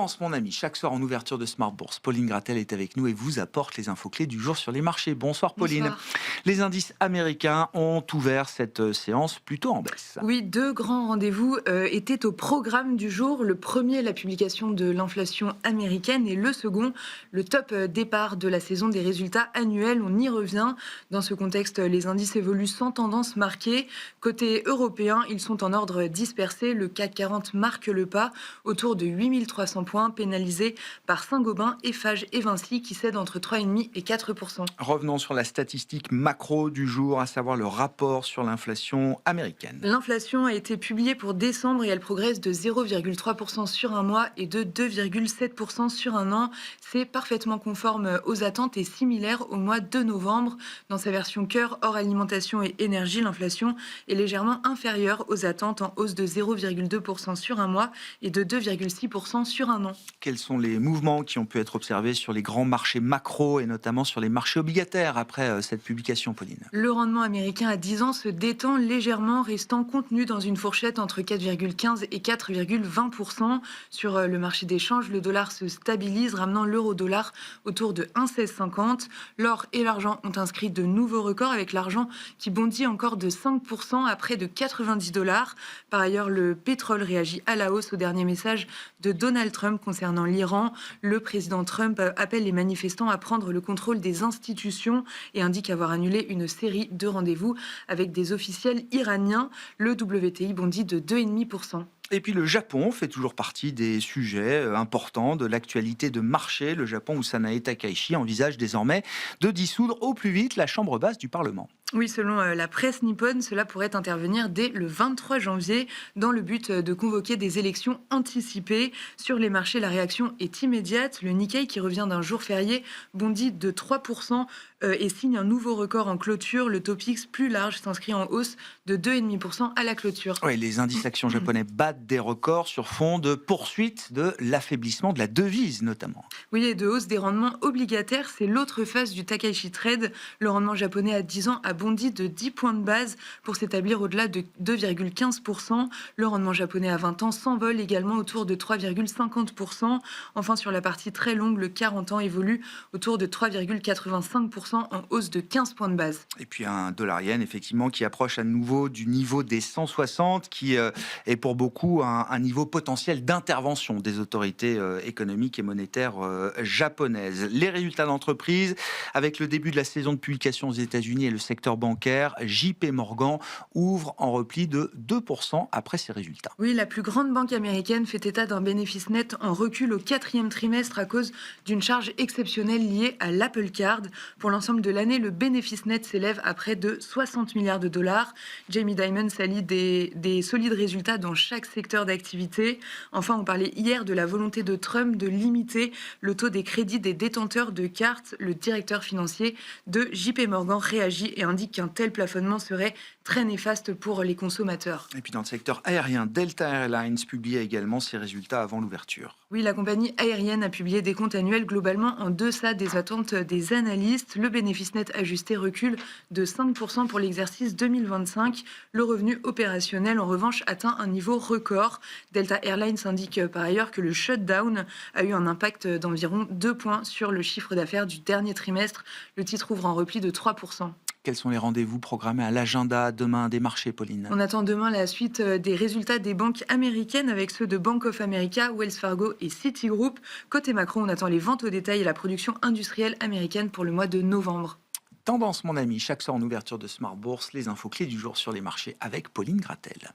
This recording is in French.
Tendance, mon ami, chaque soir en ouverture de Smart Bourse, Pauline Gratel est avec nous et vous apporte les infos clés du jour sur les marchés. Bonsoir Pauline. Bonsoir. Les indices américains ont ouvert cette séance plutôt en baisse. Oui, deux grands rendez-vous étaient au programme du jour. Le premier, la publication de l'inflation américaine, et le second, le top départ de la saison des résultats annuels. On y revient. Dans ce contexte, les indices évoluent sans tendance marquée. Côté européen, ils sont en ordre dispersé. Le CAC 40 marque le pas autour de 8300 points, pénalisé par Saint-Gobain, Eiffage et Vinci qui cèdent entre 3,5 et 4%. Revenons sur la statistique macro du jour, à savoir le rapport sur l'inflation américaine. L'inflation a été publiée pour décembre et elle progresse de 0,3% sur un mois et de 2,7% sur un an. C'est parfaitement conforme aux attentes et similaire au mois de novembre. Dans sa version cœur, hors alimentation et énergie, l'inflation est légèrement inférieure aux attentes, en hausse de 0,2% sur un mois et de 2,6% sur un an. Quels sont les mouvements qui ont pu être observés sur les grands marchés macro et notamment sur les marchés obligataires après cette publication, Pauline? Le rendement américain à 10 ans se détend légèrement, restant contenu dans une fourchette entre 4,15 et 4,20%. Sur le marché des changes, le dollar se stabilise, ramenant l'euro-dollar autour de 1,1650. L'or et l'argent ont inscrit de nouveaux records, avec l'argent qui bondit encore de 5% à près de 90 dollars. Par ailleurs, le pétrole réagit à la hausse au dernier message de Donald Trump concernant l'Iran. Le président Trump appelle les manifestants à prendre le contrôle des institutions et indique avoir annulé une série de rendez-vous avec des officiels iraniens. Le WTI bondit de 2,5%. Et puis le Japon fait toujours partie des sujets importants de l'actualité de marché. Le Japon, où Sanae Takaichi envisage désormais de dissoudre au plus vite la chambre basse du Parlement. Oui, selon la presse nippone, cela pourrait intervenir dès le 23 janvier dans le but de convoquer des élections anticipées. Sur les marchés, la réaction est immédiate. Le Nikkei, qui revient d'un jour férié, bondit de 3% et signe un nouveau record en clôture. Le Topix, plus large, s'inscrit en hausse de 2,5% à la clôture. Oui, les indices actions japonais battent des records sur fond de poursuite de l'affaiblissement de la devise notamment. Oui, et de hausse des rendements obligataires, c'est l'autre face du Takaichi Trade. Le rendement japonais à 10 ans a bondi de 10 points de base pour s'établir au-delà de 2,15%. Le rendement japonais à 20 ans s'envole également autour de 3,50%. Enfin, sur la partie très longue, le 40 ans évolue autour de 3,85% en hausse de 15 points de base. Et puis un dollar-yen, effectivement, qui approche à nouveau du niveau des 160, qui est pour beaucoup un niveau potentiel d'intervention des autorités économiques et monétaires japonaises. Les résultats d'entreprise, avec le début de la saison de publication aux États-Unis et le secteur bancaire, JP Morgan ouvre en repli de 2% après ses résultats. Oui, la plus grande banque américaine fait état d'un bénéfice net en recul au 4e trimestre à cause d'une charge exceptionnelle liée à l'Apple Card. Pour l'ensemble de l'année, le bénéfice net s'élève à près de 60 milliards de dollars. Jamie Dimon s'allie des solides résultats dans chaque secteur d'activité. Enfin, on parlait hier de la volonté de Trump de limiter le taux des crédits des détenteurs de cartes. Le directeur financier de JP Morgan réagit et indique qu'un tel plafonnement serait très néfaste pour les consommateurs. Et puis dans le secteur aérien, Delta Airlines publiait également ses résultats avant l'ouverture. Oui, la compagnie aérienne a publié des comptes annuels globalement en deçà des attentes des analystes. Le bénéfice net ajusté recule de 5% pour l'exercice 2025. Le revenu opérationnel, en revanche, atteint un niveau record. Delta Airlines indique par ailleurs que le shutdown a eu un impact d'environ 2 points sur le chiffre d'affaires du dernier trimestre. Le titre ouvre en repli de 3%. Quels sont les rendez-vous programmés à l'agenda demain des marchés, Pauline? On attend demain la suite des résultats des banques américaines avec ceux de Bank of America, Wells Fargo et Citigroup. Côté macro, on attend les ventes au détail et la production industrielle américaine pour le mois de novembre. Tendance, mon ami, chaque soir en ouverture de Smart Bourse, les infos clés du jour sur les marchés avec Pauline Gratel.